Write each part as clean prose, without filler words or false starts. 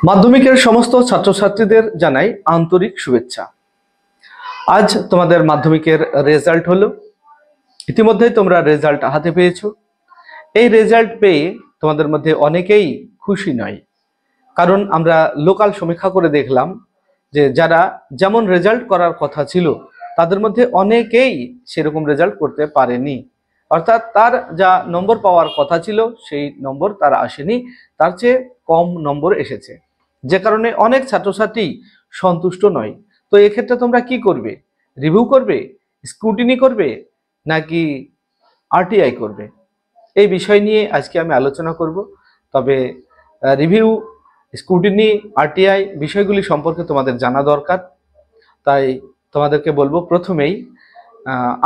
মাধ্যমিকের সমস্ত ছাত্রছাত্রীদের জানাই আন্তরিক শুভেচ্ছা। আজ তোমাদের মাধ্যমিকের রেজাল্ট হলো। ইতিমধ্যেই তোমরা রেজাল্ট হাতে পেয়েছো। এই রেজাল্ট পেয়ে তোমাদের মধ্যে অনেকেই খুশি নয়, কারণ আমরা লোকাল সমীক্ষা করে দেখলাম যে যারা যেমন রেজাল্ট করার কথা ছিল তাদের মধ্যে অনেকেই সেরকম রেজাল্ট করতে পারেনি। অর্থাৎ তার যা নম্বর পাওয়ার কথা ছিল সেই নম্বর তার আসেনি, তার চেয়ে কম নম্বর এসেছে, যে কারণে অনেক ছাত্রছাত্রী সন্তুষ্ট নয়। তো এক্ষেত্রে তোমরা কি করবে? রিভিউ করবে, স্ক্রুটিনি করবে, নাকি আরটিআই করবে? এই বিষয় নিয়ে আজকে আমি আলোচনা করব। তবে রিভিউ, স্ক্রুটিনি, আরটিআই বিষয়গুলি সম্পর্কে তোমাদের জানা দরকার। তাই তোমাদেরকে বলবো প্রথমেই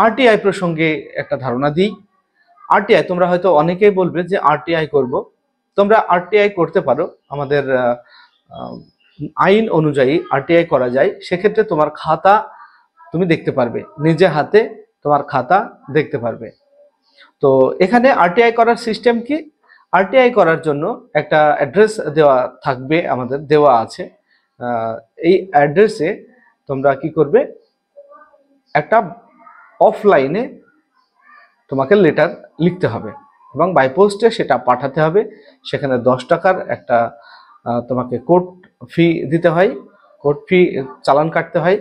আরটিআই প্রসঙ্গে একটা ধারণা দিই। আরটিআই তোমরা হয়তো অনেকেই বলবে যে আরটিআই করব। তোমরা আরটিআই করতে পারো, আমাদের আইন অনুযায়ী আরটিআই করা যায়। সেক্ষেত্রে তোমার খাতা তুমি দেখতে পারবে, নিজে হাতে তোমার খাতা দেখতে পারবে। তো এখানে আরটিআই করার সিস্টেম কি? আরটিআই করার জন্য একটা অ্যাড্রেস দেওয়া থাকবে, আমাদের দেওয়া আছে। এই অ্যাড্রেসে তোমরা কি করবে? একটা অফলাইনে তোমাকে লেটার লিখতে হবে এবং বাই পোস্টে সেটা পাঠাতে হবে। সেখানে 10 টাকার একটা তোমাকে কোর্ট ফি দিতে হয়, কোর্ট ফি চালান কাটতে হয়।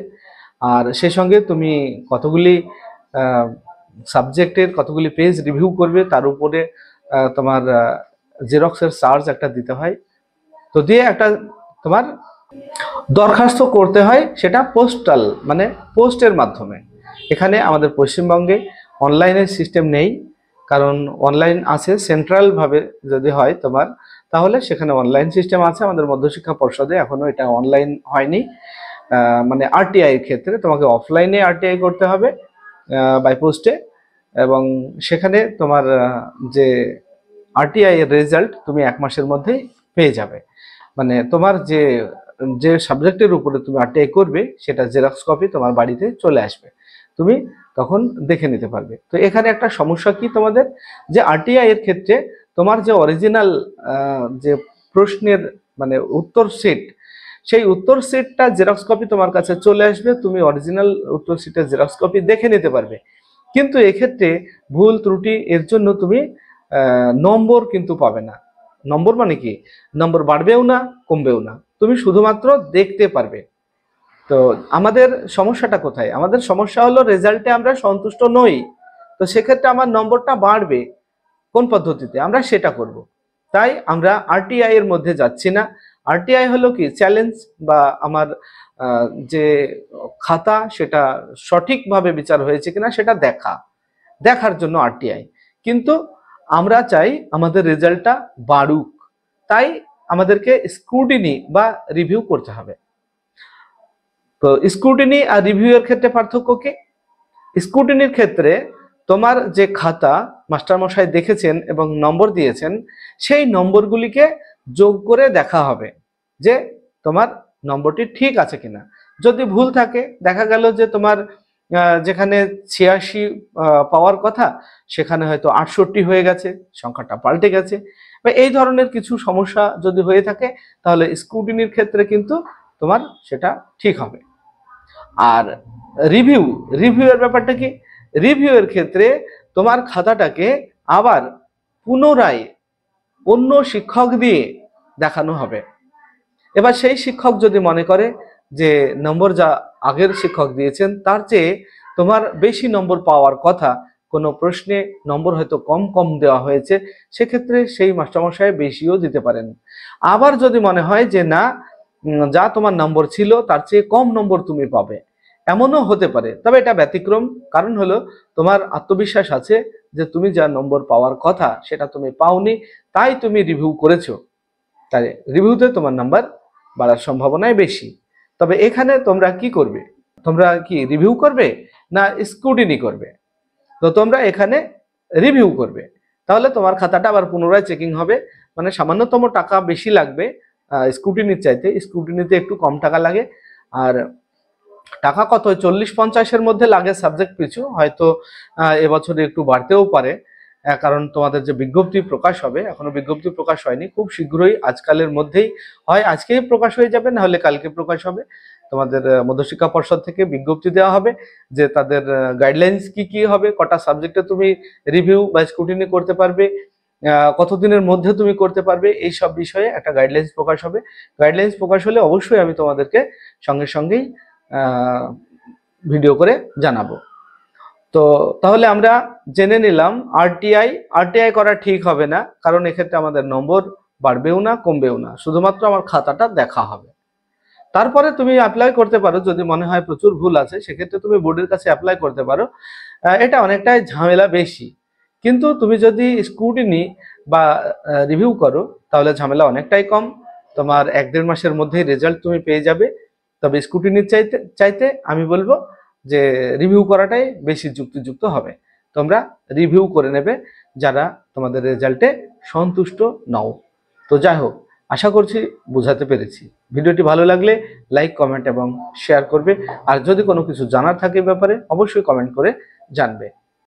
আর সেই সঙ্গে তুমি কতগুলি সাবজেক্টের কতগুলি পেজ রিভিউ করবে তার উপরে তোমার জেরক্সের চার্জ একটা দিতে হয়। তো দিয়ে একটা তোমার দরখাস্ত করতে হয়, সেটা পোস্টাল মানে পোস্টের মাধ্যমে। এখানে আমাদের পশ্চিমবঙ্গে অনলাইনের সিস্টেম নেই, কারণ অনলাইন আছে সেন্ট্রালভাবে যদি হয় তোমার, তাহলে সেখানে অনলাইন সিস্টেম আছে। আমাদের মধ্যশিক্ষা পর্ষদে এখনো এটা অনলাইন হয়নি। মানে আরটিআই এর ক্ষেত্রে তোমাকে অফলাইনে আরটিআই করতে হবে বাই পোস্টে, এবং সেখানে তোমার যে আরটিআই এর রেজাল্ট তুমি 1 মাসের মধ্যেই পেয়ে যাবে। মানে তোমার যে যে সাবজেক্টের উপরে তুমি আরটিআই করবে সেটা জেরক্স কপি তোমার বাড়িতে চলে আসবে, তুমি তখন দেখে নিতে পারবে। তো এখানে একটা সমস্যা কি তোমাদের, যে আরটিআই এর ক্ষেত্রে তোমার যে অরিজিনাল যে প্রশ্নের মানে উত্তর সেট, সেই উত্তর সেটটা জেরক্স কপি তোমার কাছে চলে আসবে, তুমি অরিজিনাল উত্তর সেটের জেরক্স কপি দেখে নিতে পারবে। কিন্তু এক্ষেত্রে ভুল ত্রুটি এর জন্য তুমি নম্বর কিন্তু পাবে না। নম্বর মানে কি? নম্বর বাড়বেও না, কমবেও না, তুমি শুধুমাত্র দেখতে পারবে। তো আমাদের সমস্যাটা কোথায়? আমাদের সমস্যা হলো রেজাল্টে আমরা সন্তুষ্ট নই। তো সেক্ষেত্রে আমার নম্বরটা বাড়বে কোন পদ্ধতিতে? আমরা সেটা করব। তাই আমরা আরটিআই এর মধ্যে যাচ্ছি না। আরটিআই হলো কি? চ্যালেঞ্জ, বা আমার যে খাতা সেটা সঠিকভাবে বিচার হয়েছে কিনা সেটা দেখার জন্য আরটিআই। কিন্তু আমরা চাই আমাদের রেজাল্টটা বাড়ুক, তাই আমাদেরকে স্ক্রুটিনি বা রিভিউ করতে হবে। তো স্ক্রুটিনি আর রিভিউ এর ক্ষেত্রে পার্থক্য কি? স্ক্রুটিনির ক্ষেত্রে তোমার যে খাতা মাস্টারমশাই দেখেছেন এবং নম্বর দিয়েছেন, সেই নম্বরগুলিকে যোগ করে দেখা হবে যে তোমার নম্বরটি ঠিক আছে কিনা। যদি ভুল থাকে, দেখা গেল যে তোমার যেখানে 86 পাওয়ার কথা সেখানে হয়তো 68 হয়ে গেছে, সংখ্যাটা পাল্টে গেছে, বা এই ধরনের কিছু সমস্যা যদি হয়ে থাকে, তাহলে স্ক্রুটিনির ক্ষেত্রে কিন্তু তোমার সেটা ঠিক হবে। আর রিভিউ রিভিউ এর ব্যাপারটা কি? রিভিউ এর ক্ষেত্রে তোমার খাতাটাকে আবার পুনরায় অন্য শিক্ষক দিয়ে দেখানো হবে। এবার সেই শিক্ষক যদি মনে করে যে নম্বর যা আগের শিক্ষক দিয়েছেন তার চেয়ে তোমার বেশি নম্বর পাওয়ার কথা, কোনো প্রশ্নে নম্বর হয়তো কম কম দেওয়া হয়েছে, সেক্ষেত্রে সেই মাস্টারমশাই বেশিও দিতে পারেন। আবার যদি মনে হয় যে না, যা তোমার নম্বর ছিল তার চেয়ে কম নম্বর তুমি পাবে, এমনও হতে পারে। তবে এটা ব্যতিক্রম, কারণ হলো তোমার আত্মবিশ্বাস আছে যে তুমি যা নম্বর পাওয়ার কথা সেটা তুমি পাওনি, তাই তুমি রিভিউ করেছো, তাই রিভিউতে তোমার নাম্বার বাড়ার সম্ভাবনাই বেশি। তবে এখানে তোমরা কি করবে? তোমরা কি রিভিউ করবে না স্ক্রুটিনি করবে? তো তোমরা এখানে রিভিউ করবে, তাহলে তোমার খাতাটা আবার পুনরায় চেকিং হবে। মানে সামান্যতম টাকা বেশি লাগবে স্ক্রুটিনির চাইতে, স্ক্রুটিনিতে একটু কম টাকা লাগে। আর টাকা কত, 40-50 এর মধ্যে লাগে সাবজেক্ট পিছু, হয়তো এবছরে একটু বাড়তেও পারে। কারণ তোমাদের যে বিজ্ঞপ্তি প্রকাশ হবে, এখনো বিজ্ঞপ্তি প্রকাশ হয়নি, খুব শীঘ্রই আজকালের মধ্যেই, হয় আজকেই প্রকাশ হয়ে যাবে, না হলে কালকে প্রকাশ হবে। তোমাদের মধ্যশিক্ষা পর্ষদ থেকে বিজ্ঞপ্তি দেওয়া হবে যে তাদের গাইডলাইন্স কি কি হবে, কটা সাবজেক্টে তুমি রিভিউ বা স্ক্রুটিনি করতে পারবে, কতদিনের মধ্যে তুমি করতে পারবে, এই সব বিষয়ে একটা গাইডলাইন্স প্রকাশ হবে। গাইডলাইন্স প্রকাশ হলে অবশ্যই আমি তোমাদেরকে সঙ্গে সঙ্গেই ভিডিও করে জানাবো। তো তাহলে আমরা জেনে নিলাম আরটিআই করা ঠিক হবে না, কারণ এক্ষেত্রে আমাদের নম্বর বাড়বেও না কমবেও না, শুধুমাত্র আমার খাতাটা দেখা হবে। তারপরে তুমি অ্যাপ্লাই করতে পারো, যদি মনে হয় প্রচুর ভুল আছে সেক্ষেত্রে তুমি বোর্ডের কাছে অ্যাপ্লাই করতে পারো। এটা অনেকটাই ঝামেলা বেশি, কিন্তু তুমি যদি স্ক্রুটিনি বা রিভিউ করো তাহলে ঝামেলা অনেকটাই কম। তোমার 1-1.5 মাসের মধ্যেই রেজাল্ট তুমি পেয়ে যাবে। তবে স্ক্রুটিনির চাইতে আমি বলবো যে রিভিউ করাটাই বেশি যুক্তিযুক্ত হবে। তোমরা রিভিউ করে নেবে যারা তোমাদের রেজাল্টে সন্তুষ্ট নও। তো যাই হোক, আশা করছি বোঝাতে পেরেছি। ভিডিওটি ভালো লাগলে লাইক, কমেন্ট এবং শেয়ার করবে। আর যদি কোনো কিছু জানার থাকে ব্যাপারে অবশ্যই কমেন্ট করে জানবে।